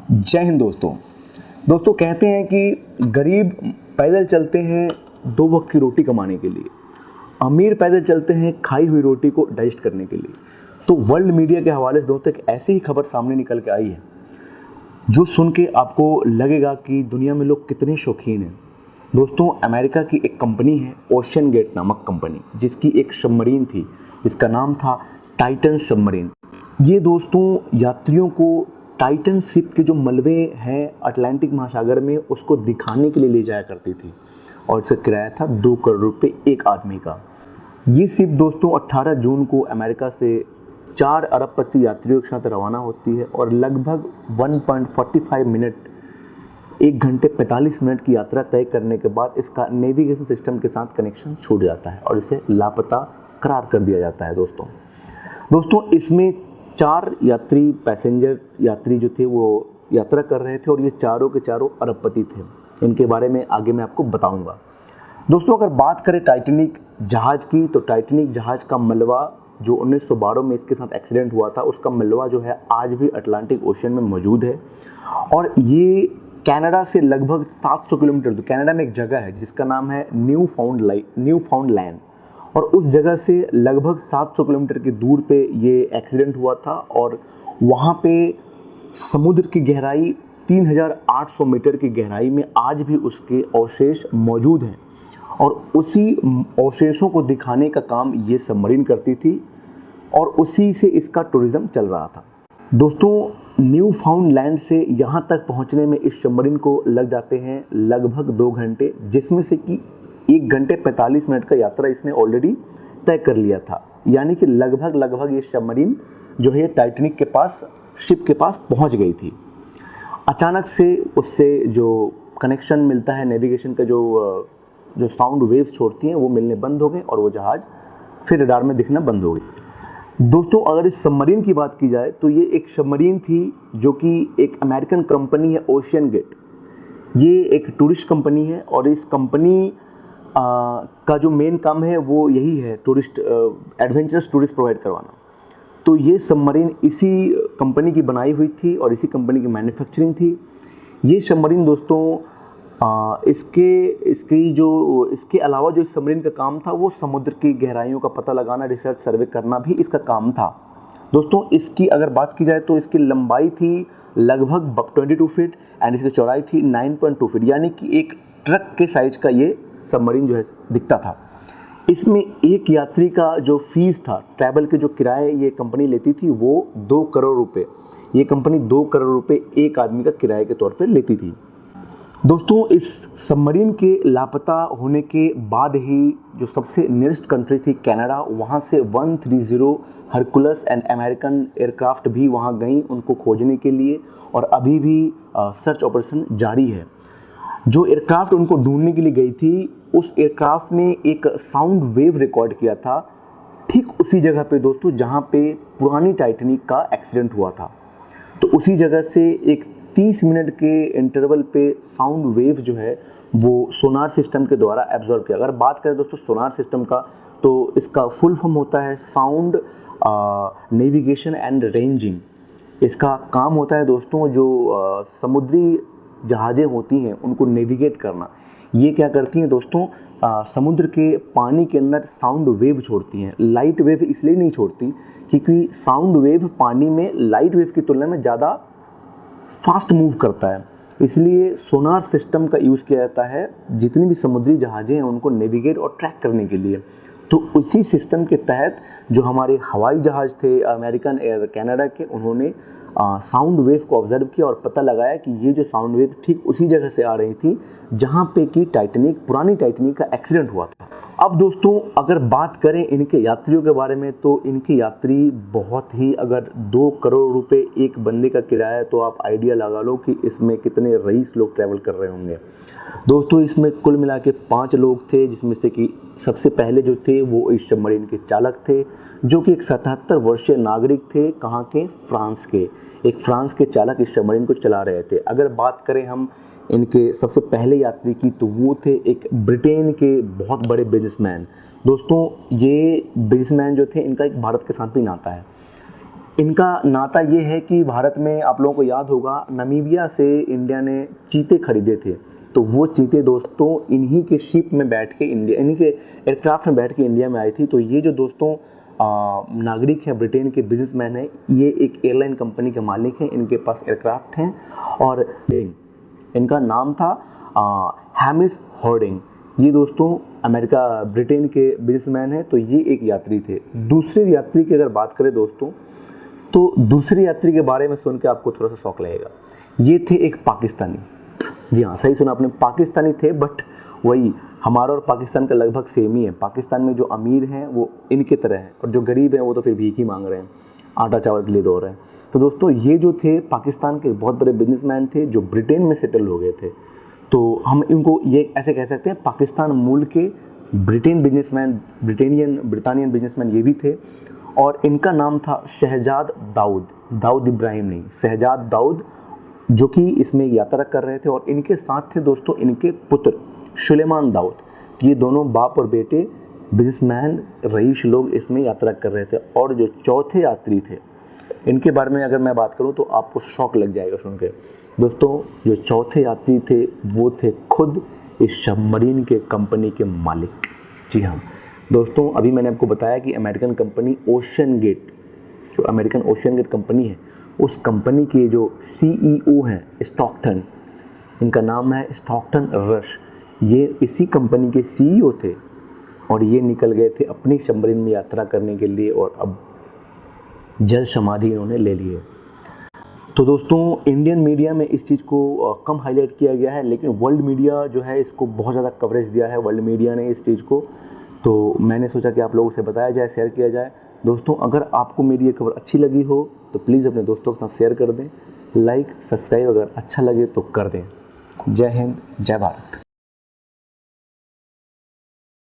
जय हिंद दोस्तों कहते हैं कि गरीब पैदल चलते हैं 2 वक्त की रोटी कमाने के लिए, अमीर पैदल चलते हैं खाई हुई रोटी को डाइजेस्ट करने के लिए। तो वर्ल्ड मीडिया के हवाले से दोस्तों एक ऐसी ही खबर सामने निकल के आई है जो सुन के आपको लगेगा कि दुनिया में लोग कितने शौकीन हैं। दोस्तों अमेरिका की एक कंपनी है ओशियन गेट नामक कंपनी, जिसकी एक सबमरीन थी जिसका नाम था टाइटन सबमरीन। ये दोस्तों यात्रियों को टाइटन शिप के जो मलबे हैं अटलांटिक महासागर में उसको दिखाने के लिए ले जाया करती थी और इसका किराया था 2 करोड़ रुपए एक आदमी का। ये शिप दोस्तों 18 जून को अमेरिका से 4 अरबपति यात्रियों के साथ रवाना होती है और लगभग 1.45 मिनट 1 घंटे 45 मिनट की यात्रा तय करने के बाद इसका नेविगेशन सिस्टम के साथ कनेक्शन छूट जाता है और इसे लापता करार कर दिया जाता है। दोस्तों इसमें 4 पैसेंजर यात्री जो थे वो यात्रा कर रहे थे और ये चारों के चारों अरबपति थे। इनके बारे में आगे मैं आपको बताऊंगा। दोस्तों अगर बात करें टाइटैनिक जहाज़ की, तो टाइटैनिक जहाज़ का मलबा जो 1912 में इसके साथ एक्सीडेंट हुआ था उसका मलबा जो है आज भी अटलांटिक ओशन में मौजूद है और ये कनाडा से लगभग 700 किलोमीटर दूर, कनाडा में एक जगह है जिसका नाम है न्यू फाउंड लैंड, और उस जगह से लगभग 700 किलोमीटर की दूर पे ये एक्सीडेंट हुआ था और वहाँ पे समुद्र की गहराई 3800 मीटर की गहराई में आज भी उसके अवशेष मौजूद हैं और उसी अवशेषों को दिखाने का काम ये सबमरीन करती थी और उसी से इसका टूरिज़्म चल रहा था। दोस्तों न्यू फाउंड लैंड से यहाँ तक पहुँचने में इस सबमरीन को लग जाते हैं लगभग 2 घंटे, जिसमें से कि 1 घंटे 45 मिनट का यात्रा इसने ऑलरेडी तय कर लिया था। यानी कि लगभग ये सबमरीन जो है टाइटैनिक के पास, शिप के पास पहुंच गई थी। अचानक से उससे जो कनेक्शन मिलता है नेविगेशन का, जो साउंड वेव्स छोड़ती हैं वो मिलने बंद हो गए और वो जहाज़ फिर रडार में दिखना बंद हो गई। दोस्तों अगर इस सबमरीन की बात की जाए तो ये एक सबमरीन थी जो कि एक अमेरिकन कंपनी है ओशियन गेट। ये एक टूरिस्ट कंपनी है और इस कंपनी का जो मेन काम है वो यही है एडवेंचरस टूरिस्ट प्रोवाइड करवाना। तो ये सबमरीन इसी कंपनी की बनाई हुई थी और इसी कंपनी की मैन्युफैक्चरिंग थी। ये सबमरीन दोस्तों इसके अलावा जो इस सबमरीन का काम था वो समुद्र की गहराइयों का पता लगाना, रिसर्च सर्वे करना भी इसका काम था। दोस्तों इसकी अगर बात की जाए तो इसकी लंबाई थी लगभग 22 फीट एंड इसकी चौड़ाई थी 9.2 फीट, यानी कि एक ट्रक के साइज का ये सबमरीन जो है दिखता था। इसमें एक यात्री का जो फीस था, ट्रैवल के जो किराए ये कंपनी लेती थी वो 2 करोड़ रुपए, ये कंपनी 2 करोड़ रुपए एक आदमी का किराए के तौर पे लेती थी। दोस्तों इस सबमरीन के लापता होने के बाद ही जो सबसे नियरेस्ट कंट्री थी कनाडा, वहाँ से 130 हरकुलस एंड अमेरिकन एयरक्राफ्ट भी वहाँ गई उनको खोजने के लिए और अभी भी सर्च ऑपरेशन जारी है। जो एयरक्राफ्ट उनको ढूंढने के लिए गई थी उस एयरक्राफ्ट ने एक साउंड वेव रिकॉर्ड किया था ठीक उसी जगह पे दोस्तों जहाँ पे पुरानी टाइटैनिक का एक्सीडेंट हुआ था। तो उसी जगह से एक 30 मिनट के इंटरवल पे साउंड वेव जो है वो सोनार सिस्टम के द्वारा एब्जॉर्ब किया। अगर बात करें दोस्तों सोनार सिस्टम का, तो इसका फुल फॉर्म होता है साउंड नेविगेशन एंड रेंजिंग। इसका काम होता है दोस्तों जो समुद्री जहाज़ें होती हैं उनको नेविगेट करना। ये क्या करती हैं दोस्तों, समुद्र के पानी के अंदर साउंड वेव छोड़ती हैं। लाइट वेव इसलिए नहीं छोड़ती क्योंकि साउंड वेव पानी में लाइट वेव की तुलना में ज़्यादा फास्ट मूव करता है, इसलिए सोनार सिस्टम का यूज़ किया जाता है जितनी भी समुद्री जहाज़ें हैं उनको नेविगेट और ट्रैक करने के लिए। तो उसी सिस्टम के तहत जो हमारे हवाई जहाज़ थे अमेरिकन एयर कनाडा के, उन्होंने साउंड वेव को ऑब्जर्व किया और पता लगाया कि ये जो साउंड वेव ठीक उसी जगह से आ रही थी जहाँ पे कि पुरानी टाइटैनिक का एक्सीडेंट हुआ था। अब दोस्तों अगर बात करें इनके यात्रियों के बारे में, तो इनके यात्री बहुत ही, अगर 2 करोड़ रुपए एक बंदे का किराया है तो आप आइडिया लगा लो कि इसमें कितने रईस लोग ट्रैवल कर रहे होंगे। दोस्तों इसमें कुल मिला के 5 लोग थे, जिसमें से कि सबसे पहले जो थे वो इस सबमरीन के चालक थे जो कि एक 77 वर्षीय नागरिक थे। कहाँ के? फ्रांस के। एक फ्रांस के चालक इस सबमरीन को चला रहे थे। अगर बात करें हम इनके सबसे पहले यात्री की, तो वो थे एक ब्रिटेन के बहुत बड़े बिजनेसमैन। दोस्तों ये बिजनेसमैन जो थे इनका एक भारत के साथ भी नाता है। इनका नाता ये है कि भारत में आप लोगों को याद होगा नामीबिया से इंडिया ने चीते खरीदे थे, तो वो चीते दोस्तों इन्हीं के शिप में बैठ के इंडिया, इन्हीं के एयरक्राफ्ट में बैठ के इंडिया में आई थी। तो ये जो दोस्तों नागरिक हैं, ब्रिटेन के बिजनेसमैन हैं, ये एक एयरलाइन कंपनी के मालिक हैं, इनके पास एयरक्राफ्ट हैं और इनका नाम था हैमिस हॉर्डिंग। ये दोस्तों अमेरिका ब्रिटेन के बिजनेसमैन हैं। तो ये एक यात्री थे। दूसरे यात्री की अगर बात करें दोस्तों, तो दूसरे यात्री के बारे में सुन के आपको थोड़ा सा शौक लगेगा। ये थे एक पाकिस्तानी। जी हाँ, सही सुना आपने, पाकिस्तानी थे, बट वही हमारा और पाकिस्तान का लगभग सेम ही है। पाकिस्तान में जो अमीर हैं वो इनके तरह हैं और जो गरीब हैं वो तो फिर भीख ही मांग रहे हैं, आटा चावल के लिए दौड़ रहे हैं। तो दोस्तों ये जो थे पाकिस्तान के बहुत बड़े बिजनेसमैन थे जो ब्रिटेन में सेटल हो गए थे। तो हम इनको ये ऐसे कह सकते हैं पाकिस्तान मूल के ब्रिटेन बिजनेसमैन, ब्रिटानियन बिजनेसमैन ये भी थे। और इनका नाम था शहजाद दाऊद, दाऊद इब्राहिम नहीं, शहजाद दाऊद, जो कि इसमें यात्रा कर रहे थे। और इनके साथ थे दोस्तों इनके पुत्र सुलेमान दाऊद। ये दोनों बाप और बेटे बिजनेसमैन रईस लोग इसमें यात्रा कर रहे थे। और जो चौथे यात्री थे, इनके बारे में अगर मैं बात करूं तो आपको शौक लग जाएगा सुन के। दोस्तों जो चौथे यात्री थे वो थे खुद इस सबमरीन के कंपनी के मालिक। जी हाँ दोस्तों, अभी मैंने आपको बताया कि अमेरिकन कंपनी ओशन गेट, जो अमेरिकन ओशन गेट कंपनी है, उस कंपनी के जो CEO हैं स्टॉकटन, इनका नाम है स्टॉकटन रश, ये इसी कंपनी के CEO थे। और ये निकल गए थे अपनी सबमरीन में यात्रा करने के लिए और अब जल समाधि इन्होंने ले लिए। तो दोस्तों इंडियन मीडिया में इस चीज़ को कम हाईलाइट किया गया है, लेकिन वर्ल्ड मीडिया जो है इसको बहुत ज़्यादा कवरेज दिया है, वर्ल्ड मीडिया ने इस चीज़ को। तो मैंने सोचा कि आप लोगों से बताया जाए, शेयर किया जाए। दोस्तों अगर आपको मेरी ये खबर अच्छी लगी हो तो प्लीज़ अपने दोस्तों के साथ शेयर कर दें, लाइक सब्सक्राइब अगर अच्छा लगे तो कर दें। जय हिंद, जय भारत।